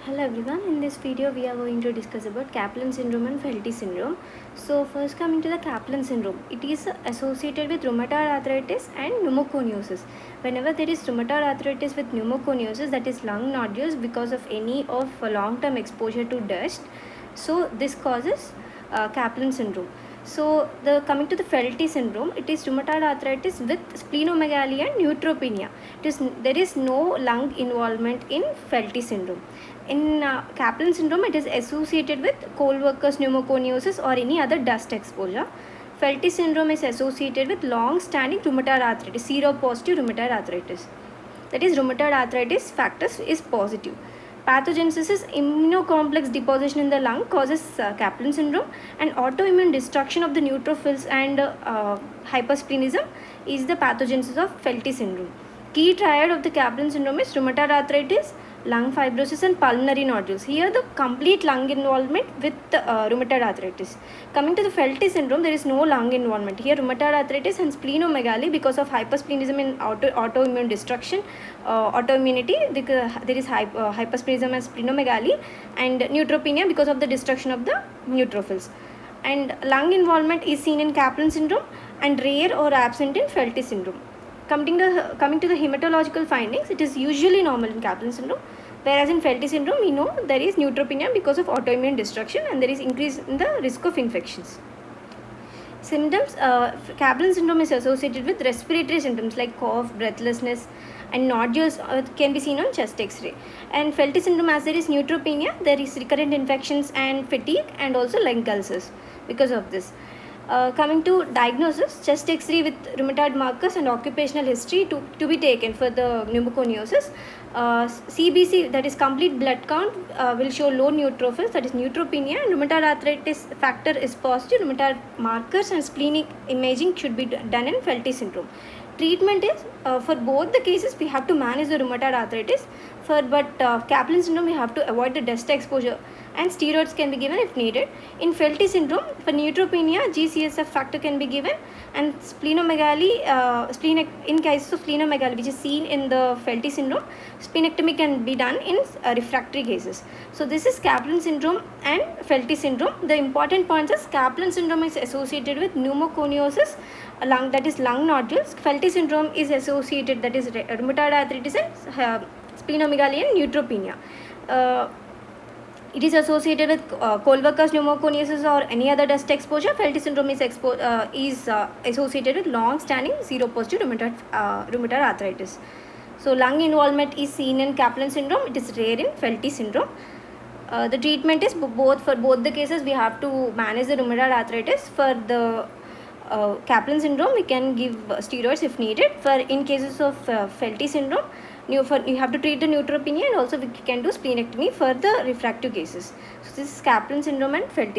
Hello everyone, in this video we are going to discuss about Caplan syndrome and Felty syndrome. So first coming to the Caplan syndrome, it is associated with rheumatoid arthritis and pneumoconiosis. Whenever there is rheumatoid arthritis with pneumoconiosis, that is lung nodules because of any of long-term exposure to dust, so this causes Caplan syndrome. So coming to the Felty syndrome, it is rheumatoid arthritis with splenomegaly and neutropenia. There is no lung involvement in Felty syndrome. In Caplan syndrome, it is associated with coal workers pneumoconiosis or any other dust exposure. Felty syndrome is associated with long-standing rheumatoid arthritis, seropositive rheumatoid arthritis. That is, rheumatoid arthritis factors is positive. Pathogenesis is immunocomplex deposition in the lung causes Caplan syndrome, and autoimmune destruction of the neutrophils and hypersplenism is the pathogenesis of Felty syndrome. Key triad of the Caplan syndrome is rheumatoid arthritis, lung fibrosis and pulmonary nodules. Here the complete lung involvement with rheumatoid arthritis. Coming to the Felty syndrome, there is no lung involvement. Here rheumatoid arthritis and splenomegaly because of hypersplenism and autoimmune destruction, autoimmunity, there is hypersplenism and splenomegaly, and neutropenia because of the destruction of the neutrophils. And lung involvement is seen in Caplan syndrome and rare or absent in Felty syndrome. Coming to the hematological findings, it is usually normal in Caplan syndrome, whereas in Felty syndrome we know there is neutropenia because of autoimmune destruction and there is increase in the risk of infections. Symptoms, Caplan syndrome is associated with respiratory symptoms like cough, breathlessness, and nodules can be seen on chest x-ray. And Felty syndrome, as there is neutropenia, there is recurrent infections and fatigue and also lung ulcers because of this. Coming to diagnosis, chest x-ray with rheumatoid markers and occupational history to be taken for the pneumoconiosis. CBC, that is complete blood count, will show low neutrophils, that is neutropenia, and rheumatoid arthritis factor is positive. Rheumatoid markers and splenic imaging should be done in Felty syndrome. Treatment is, for both the cases we have to manage the rheumatoid arthritis, but Caplan syndrome we have to avoid the dust exposure and steroids can be given if needed. In Felty syndrome, for neutropenia, GCSF factor can be given, and splenomegaly, in cases of splenomegaly which is seen in the Felty syndrome, splenectomy can be done in refractory cases. So this is Caplan syndrome and Felty syndrome. The important points is Caplan syndrome is associated with pneumoconiosis, that is lung nodules. Felty syndrome is associated, that is rheumatoid arthritis and splenomegaly and neutropenia. It is associated with coal workers pneumoconiosis or any other dust exposure. Felty syndrome is associated with long-standing seropositive rheumatoid arthritis. So lung involvement is seen in Caplan syndrome. It is rare in Felty syndrome. The treatment is for both the cases we have to manage the rheumatoid arthritis. For the Caplan syndrome, we can give steroids if needed. In cases of Felty syndrome, you have to treat the neutropenia, and also we can do splenectomy for the refractive cases. So this is Caplan syndrome and Felty